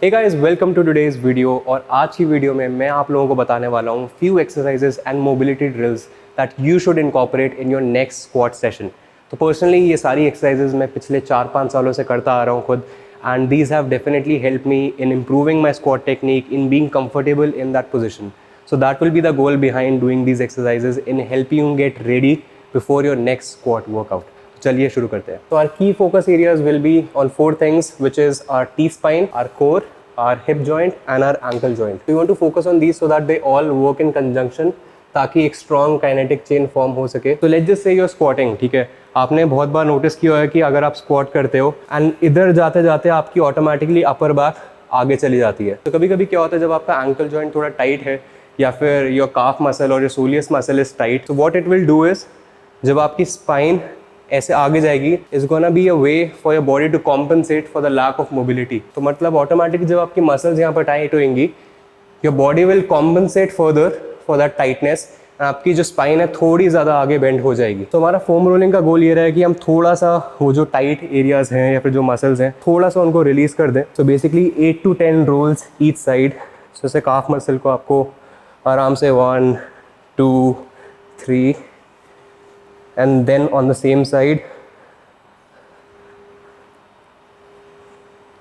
Hey guys, welcome to today's video. और आज की वीडियो में मैं आप लोगों को बताने वाला हूँ few exercises and mobility drills that you should incorporate in your next squat session. तो पर्सनली ये सारी एक्सरसाइजेस मैं पिछले 4-5 सालों से करता आ रहा हूँ खुद, and these have definitely help me in improving my squat technique, in being comfortable in that position. So that will be the goal behind doing these exercises in helping you get ready before your next squat workout. चलिए शुरू करते हैं। तो our key focus areas will be on 4 things, which is our T-spine, our core, our hip joint and our ankle joint. We want to focus on these so that they all work in conjunction, ताकि एक strong kinetic chain form हो सके। तो let's just say you're squatting, ठीक है। आपने बहुत बार notice किया है कि अगर आप squat करते हो and इधर जाते जाते आपकी automatically upper back आगे चली जाती है। तो कभी कभी क्या होता है, जब आपका ankle joint थोड़ा tight है या फिर योर काफ मसल और your soleus muscle is tight, तो what it will do is, जब आपकी स्पाइन ऐसे आगे जाएगी, is gonna be a way for your body to compensate for the lack of mobility. तो मतलब ऑटोमेटिकली जब आपकी मसल्स यहाँ पर टाइट होंगी, your body will compensate further for that tightness, आपकी जो स्पाइन है थोड़ी ज़्यादा आगे बेंड हो जाएगी। तो हमारा फोम रोलिंग का गोल ये रहा है कि हम थोड़ा सा वो जो टाइट एरियाज हैं या फिर जो मसल्स हैं थोड़ा सा उनको रिलीज कर दें। तो basically 8 to 10 rolls each side. तो जैसे काफ मसल को आपको आराम से 1 2 3 and then on the same side.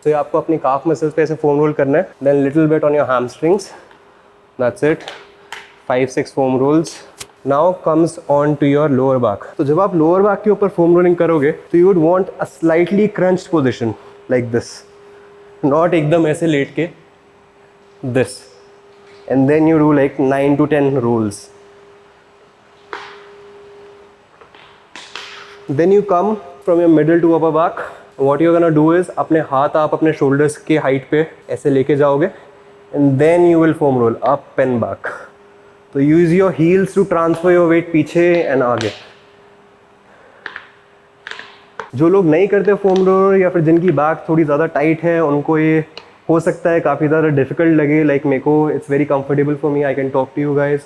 तो ये आपको अपनी काफ मसल्स पे ऐसे फोम रोल करना है, then little bit on your hamstrings, that's it. 5-6 foam rolls. Now comes on to your lower back. तो जब आप लोअर बैक के ऊपर फोम रोलिंग करोगे तो you would want a slightly crunched position like this, not एकदम ऐसे लेट के, this, and then you do like 9 to 10 rolls. Then you come from your middle to upper back. What you're gonna do is अपने हाथ आप अपने shoulders के height पे ऐसे लेके जाओगे, and then you will foam roll up and back. तो use your heels to transfer your weight पीछे and आगे। जो लोग नहीं करते फोम रोल या फिर जिनकी बैक थोड़ी ज़्यादा टाइट है, उनको ये हो सकता है काफ़ी ज़्यादा डिफिकल्ट लगे। लाइक मेरे को it's very comfortable for me, I can talk to you guys.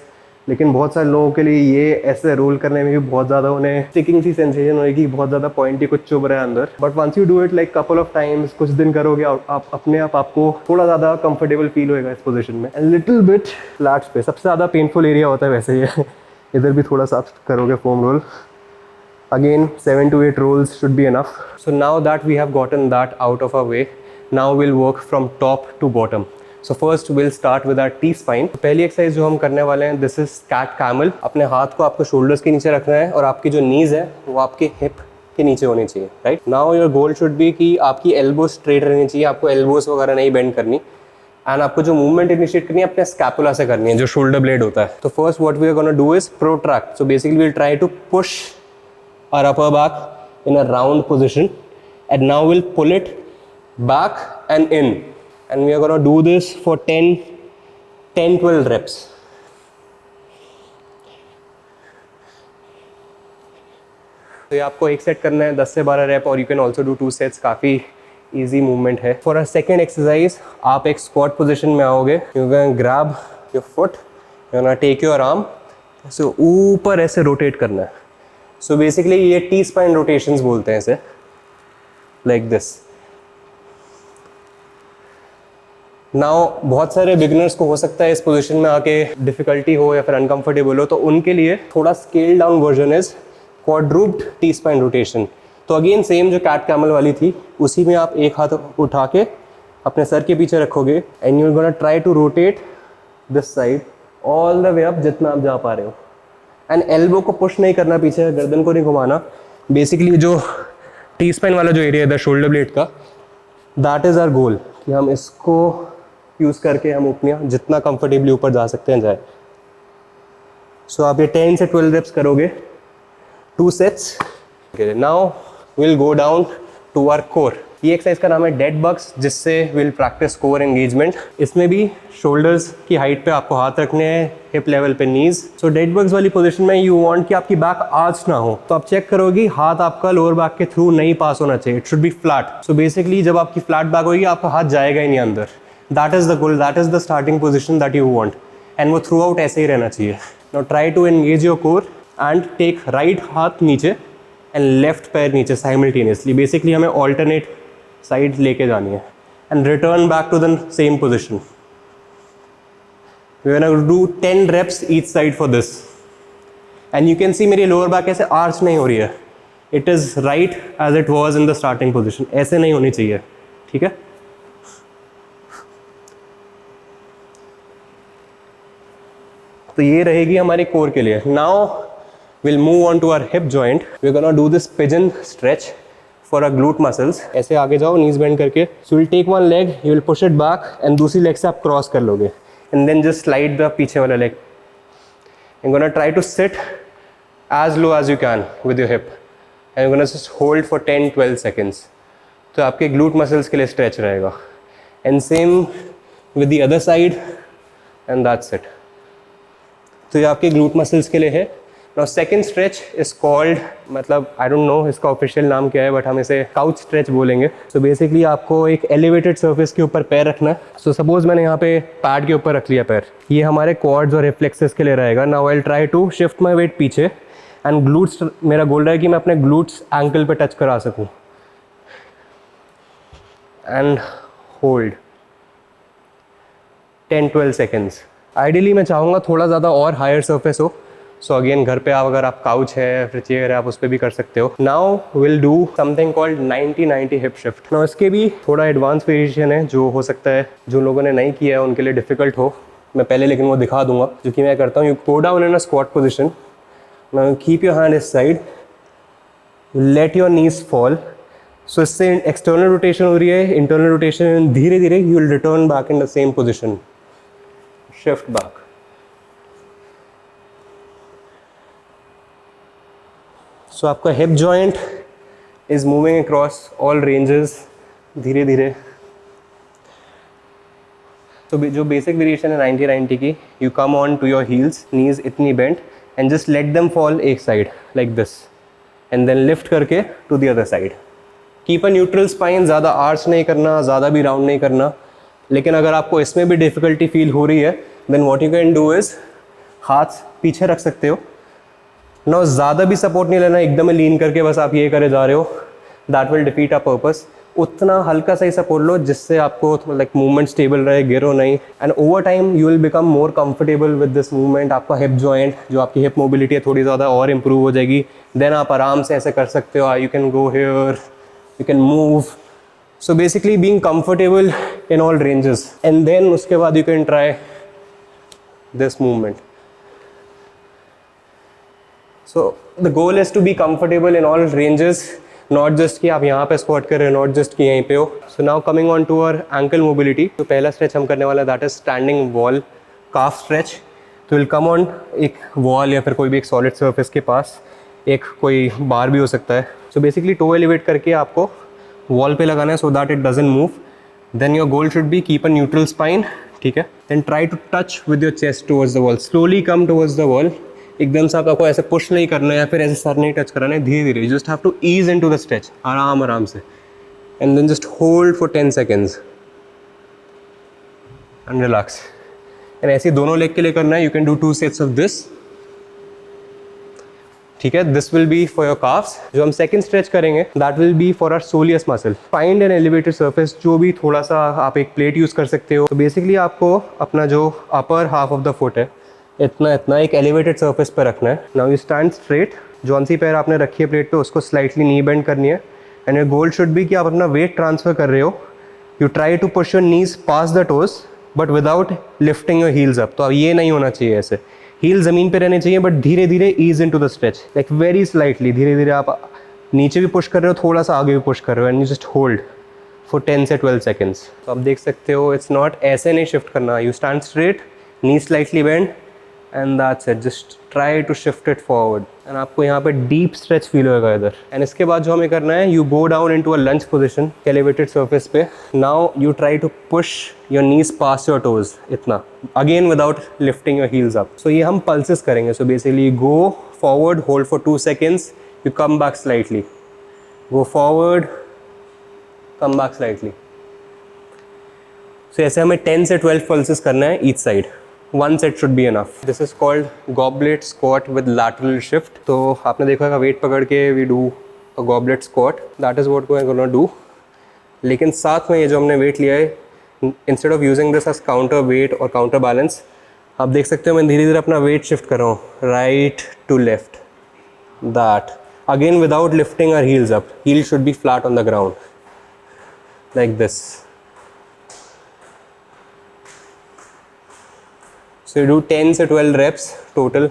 लेकिन बहुत सारे लोगों के लिए ये ऐसे रोल करने में भी बहुत ज़्यादा उन्हें स्टिकिंग सी सेंसेशन होगी, बहुत ज़्यादा पॉइंटी कुछ चुभ रहा है अंदर। But once you do it like couple of times, कुछ दिन करोगे, आप अपने आप आपको थोड़ा ज़्यादा कंफर्टेबल फील होएगा इस पोजिशन में। एंड लिटिल बिट फ्लैट्स पे सबसे ज़्यादा पेनफुल एरिया होता है वैसे ये इधर भी थोड़ा सा आप करोगे foam role. Again 7 to 8 rolls should be enough. So now that we have gotten that out of our way, now we'll work from top to bottom. So first we'll start with our T-spine. तो पहली exercise जो हम करने वाले हैं, this is cat camel. अपने हाथ को आपको शोल्डर्स के नीचे रखना है और आपकी जो नीज है वो आपके हिप के नीचे होनी चाहिए, right. Now your goal should be कि आपकी एल्बो स्ट्रेट रहनी चाहिए, आपको एल्बोस वगैरह नहीं बेंड करनी, एंड आपको जो मूवमेंट इनिशिएट करनी है अपने स्कैपुला से करनी है, जो शोल्डर ब्लेड होता है। तो first what we are gonna do is protract. So basically we'll try to push our upper back in a round position, and now we'll pull it back and in, and we are going to do this for 10-12 reps. तो ये आपको एक set करना है 10 से 12 rep, और you can also do 2 sets. काफ़ी easy movement है। फॉर अ सेकेंड एक्सरसाइज आप एक स्क्वाट पोजिशन में आओगे, you can grab your foot, you can take your arm, so ऊपर ऐसे रोटेट करना है। सो बेसिकली ये टी स्पाइन रोटेशंस बोलते हैं इसे, लाइक दिस। नाउ बहुत सारे बिगिनर्स को हो सकता है इस पोजीशन में आके डिफिकल्टी हो या फिर अनकंफर्टेबल हो, तो उनके लिए थोड़ा scale down version is quadruped T spine rotation. तो अगेन सेम जो कैट कैमल वाली थी, उसी में आप एक हाथ उठा के अपने सर के पीछे रखोगे, and you are gonna try to rotate this side all the way up जितना आप जा पा रहे हो। एंड एल्बो को पुश नहीं करना पीछे, गर्दन को नहीं घुमाना। बेसिकली जो टी स्पाइन वाला जो एरिया है शोल्डर ब्लेड का, दैट इज आवर गोल, कि हम इसको यूज करके हम अपने जितना कंफर्टेबली ऊपर जा सकते हैं जाए। सो आप ये 10 से 12 रेप्स करोगे, 2 sets. Now will go down to our core. ये एक्सरसाइज का नाम है डेड बग्स, जिससे विल प्रैक्टिस कोर एंगेजमेंट। इसमें भी शोल्डर्स की हाइट पे आपको हाथ रखने हैं, हिप लेवल पे नीज। सो डेड बग्स वाली पोजीशन में यू वांट कि आपकी बैक आर्च ना हो, तो आप चेक करोगे हाथ आपका लोअर बैक के थ्रू नहीं पास होना चाहिए, it should be flat. So basically जब आपकी फ्लैट बैक होगी, आपका हाथ जाएगा ही नहीं अंदर। That is the goal, that is the starting position that you want, and वो थ्रू आउट ऐसे ही रहना चाहिए। Now try to engage your core and take right हाथ नीचे एंड लेफ्ट पैर नीचे साइमल्टेनियसली। बेसिकली हमें ऑल्टरनेट साइड लेके जानी है, and return back to the same position. We're going to do 10 reps each side for this. And you can see मेरी lower back ऐसे arch नहीं हो रही है. It is right as it was in the starting position. ऐसे नहीं होनी चाहिए, ठीक है? तो ये रहेगी हमारी कोर के लिए. Now we'll move on to our hip joint. We're gonna do this pigeon stretch for our glute muscles. ऐसे आगे जाओ knees bend करके. So you'll take one leg, you will push it back, and दूसरी leg से आप cross कर लोगे. And then just slide the पीछे वाला leg. You're gonna try to sit as low as you can with your hip. And you're gonna just hold for 10-12 seconds. तो आपके glute muscles के लिए stretch रहेगा. And same with the other side, and that's it. तो ये आपके glute muscles के लिए है. Now second stretch is called, मतलब I don't know इसका official नाम क्या है, but हम इसे couch stretch बोलेंगे. So basically आपको एक elevated surface के ऊपर पैर रखना है. So suppose मैंने यहाँ पे पैड के ऊपर रख लिया पैर. ये हमारे quads और hip flexors के लिए रहेगा. Now I'll try to shift my weight पीछे and glutes, मेरा गोल है कि मैं अपने glutes ankle पे touch करा सकूँ. And hold 10-12 seconds. Ideally मैं चाहूँगा थोड़ा ज़्यादा और higher surface हो. सो अगेन घर पे आप अगर आप काउच है फिर चेयर है आप उस पर भी कर सकते हो. Now will do something called 90-90 hip shift. Now इसके भी थोड़ा एडवांस वेरिएशन है जो हो सकता है जो लोगों ने नहीं किया है उनके लिए डिफिकल्ट हो. मैं पहले लेकिन वो दिखा दूंगा जो कि मैं करता हूँ. You go down in a squat position. Now keep your hand इस side, let your knees fall. So इससे एक्सटर्नल रोटेशन हो रही है, इंटरनल रोटेशन. धीरे धीरे you will return back in the same position, shift back. So आपका hip joint is moving across all ranges धीरे धीरे. तो जो बेसिक वेरिएशन है 90-90 की, you come on to your heels, knees इतनी bent and just let them fall एक side like this and then lift करके to the other side. Keep a neutral spine. ज़्यादा आर्च नहीं करना, ज़्यादा भी राउंड नहीं करना. लेकिन अगर आपको इसमें भी डिफ़िकल्टी फील हो रही है then what you can do is हाथ पीछे रख सकते हो. ना ज़्यादा भी सपोर्ट नहीं लेना, एकदम लीन करके बस आप ये करे जा रहे हो. That will defeat a purpose. उतना हल्का सा ही सपोर्ट लो जिससे आपको लाइक मूवमेंट स्टेबल रहे, गिरो नहीं. And over time you will become more comfortable with this movement. आपका हिप जॉइंट जो आपकी हिप मोबिलिटी है थोड़ी ज़्यादा और इम्प्रूव हो जाएगी. देन आप आराम से ऐसे कर सकते हो. You can go here, you can move. So basically being comfortable in all ranges. And then उसके बाद you can try this movement. So the goal is to be comfortable in all ranges, not just कि आप यहाँ पे squat कर रहे हो, not just कि यहीं पे हो. So now coming on to our ankle mobility. तो पहला स्ट्रेच हम करने वाला that is standing wall calf stretch. तो will come on एक wall या फिर कोई भी एक solid surface के पास, एक कोई बार भी हो सकता है. So basically toe elevate करके आपको wall पे लगाना है so that it doesn't move. Then your goal should be keep a neutral spine, ठीक है. Then try to touch with your chest towards the wall. Slowly come towards the wall. एकदम से आपको ऐसे पुश नहीं करना है या फिर ऐसे सर नहीं टच कराना है. धीरे धीरे just have to ease into the stretch, आराम आराम से. And then just hold for 10 seconds and relax. And ऐसे दोनों लेग के लिए करना है. You can do 2 sets of this, ठीक है. This will be for your calves. जो हम सेकंड स्ट्रेच करेंगे that will be for our soleus muscle. Find an elevated surface, जो भी थोड़ा सा आप एक प्लेट यूज़ कर सकते हो. तो बेसिकली आपको अपना जो upper half of the foot है इतना एक एलिवेटेड सरफेस पर रखना है. Now you stand straight. जौन सी पैर आपने रखी है प्लेट पे उसको स्लाइटली नी बेंड करनी है. And your goal should be कि आप अपना वेट ट्रांसफर कर रहे हो. You try to push your knees past the toes but without lifting your heels up. तो अब ये नहीं होना चाहिए ऐसे. हील ज़मीन पे रहने चाहिए बट धीरे धीरे ease into the stretch like very slightly. धीरे धीरे आप नीचे भी पुश कर रहे हो, थोड़ा सा आगे भी पुश कर रहे हो. And you just hold for 10 से 12 seconds. तो आप देख सकते हो इट्स नॉट ऐसे नहीं शिफ्ट करना. You stand straight, knee slightly bend and that's it. Just try to shift it forward. And आपको यहाँ पे डीप स्ट्रेच फील होगा इधर. एंड इसके बाद जो हमें करना है, you go down into a lunge position elevated surface पे. Now you try to push your knees past your toes इतना, again without lifting your heels up. So ये हम पल्सेस करेंगे. So basically go forward, hold for 2 seconds, you come back slightly, go forward, come back slightly. So ऐसे हमें 10 से 12 pulses करना है each side. One set should be enough. This is called goblet squat with lateral shift. तो आपने देखा होगा wait पकड़ के we do a goblet squat. That is what we're gonna do. लेकिन साथ में ये जो हमने वेट लिया है, instead of using this as counter weight और काउंटर बैलेंस, आप देख सकते हो मैं धीरे धीरे अपना वेट शिफ्ट कर रहा हूँ right to left, that again without lifting our heels up, heel should be flat on the ground like this. So you do 10 से 12 reps total.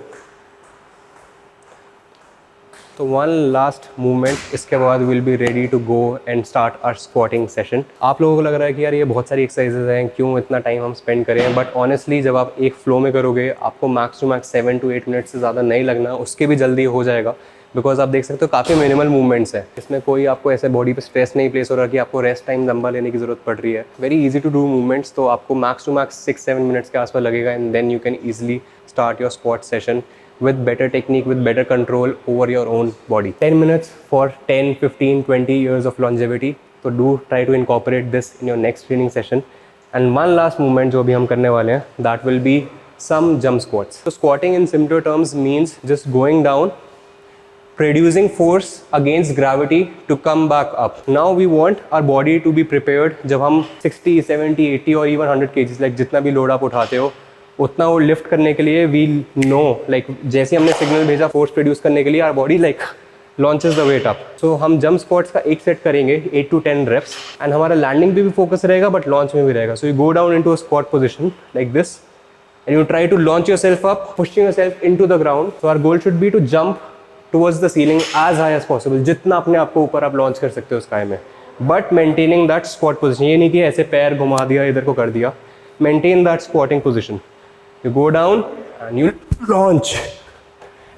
तो वन लास्ट मूवमेंट, इसके बाद will be ready to go and start our squatting session. आप लोगों को लग रहा है कि यार ये बहुत सारी एक्सरसाइजेज हैं, क्यों इतना टाइम हम स्पेंड करें, बट ऑनेस्टली जब आप एक फ्लो में करोगे आपको max to max 7 to 8 minute से ज़्यादा नहीं लगना, उसके भी जल्दी हो जाएगा. बिकॉज आप देख सकते हो काफ़ी मिनिमल मूवमेंट्स है, इसमें कोई आपको ऐसे बॉडी पे स्ट्रेस नहीं प्लेस हो रहा कि आपको रेस्ट टाइम लंबा लेने की ज़रूरत पड़ रही है. Very easy to do movements, तो आपको मैक्स टू मैक्स 6-7 मिनट्स के आसपास लगेगा and then you can easily start your squat session with better technique, with better control over your own body. 10 minutes for 10, 15, 20 years of longevity. So do try to incorporate this in your next training session. And one last movement जो भी हम करने वाले हैं, that will be some jump squats. So squatting in simpler terms means just going down, producing force against gravity to come back up. Now we want our body to be prepared. जब हम 60, 70, 80 और even 100 kgs, like जितना भी load आप उठाते हो उतना वो लिफ्ट करने के लिए वी नो, लाइक जैसे हमने सिग्नल भेजा फोर्स प्रोड्यूस करने के लिए, our body like launches the weight up. So हम जंप स्क्वाट्स का एक सेट करेंगे 8 to 10 reps एंड हमारा लैंडिंग पे भी फोकस रहेगा बट लॉन्च में भी रहेगा. So you go down into a squat position like this and you try to launch yourself up, pushing yourself into the ground. So our goal should be to jump towards the ceiling as high as possible, जितना अपने आप को ऊपर आप launch कर सकते हो sky में, but maintaining that squat position. ये नहीं कि ऐसे पैर घुमा दिया इधर को कर दिया, maintain that squatting position. You go down and you launch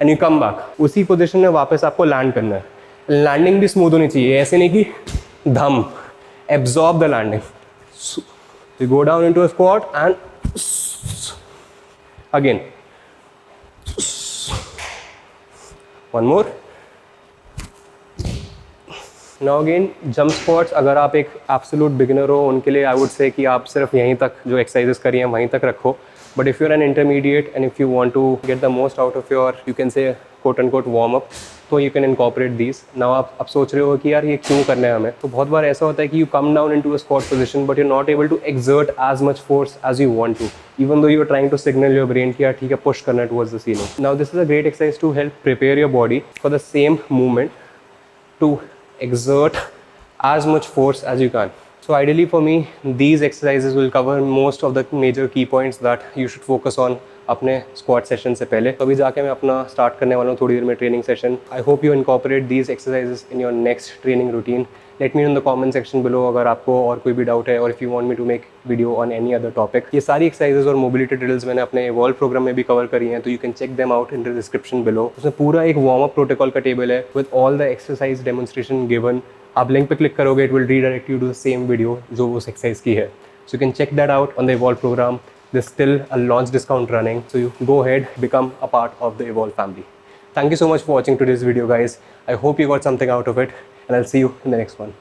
and you come back. उसी पोजीशन में वापस आपको लैंड करना है. लैंडिंग भी स्मूथ होनी चाहिए, ऐसे नहीं कि धम. Absorb the landing. You go down into a squat and again. One more. Now again jump squats. अगर आप एक absolute beginner हो उनके लिए I would say कि आप सिर्फ यहीं तक जो एक्सरसाइजेस करी हैं वहीं तक रखो. But if you're an intermediate and if you want to get the most out of your, you can say quote unquote warm up, तो you can incorporate these. Now आप सोच रहे हो कि यार ये क्यों करना है हमें, तो बहुत बार ऐसा होता है कि you come down into a squat position but you're not able to exert as much force as you want to, even though you're trying to signal your brain कि यार ठीक है push करना है towards the ceiling. Now this is a great exercise to help prepare your body for the same movement, to exert as much force as you can. So ideally for me, these exercises will cover most of the major key points that you should focus on अपने squat session से पहले. तो अभी जाके मैं अपना start करने वाला हूँ थोड़ी देर में training session. I hope you incorporate these exercises in your next training routine. Let me know in the comment section below अगर आपको और कोई भी डाउट है, और if you want me to make video on any other topic. ये सारी exercises और मोबिलिटी ड्रिल्स मैंने अपने इवॉल्व प्रोग्राम में भी कवर करी हैं, तो you can check them out in the description below. उसमें पूरा एक वार्म अप प्रोटोकॉल का टेबल है with all the exercise demonstration given. आप लिंक पे क्लिक करोगे, it will redirect you to the same video जो उस एक्सरसाइज की है. So you can check that out on the evolve program. There's still a launch discount running, so you go ahead, become a part of the Evolve family. Thank you so much for watching today's video, guys. I hope you got something out of it, and I'll see you in the next one.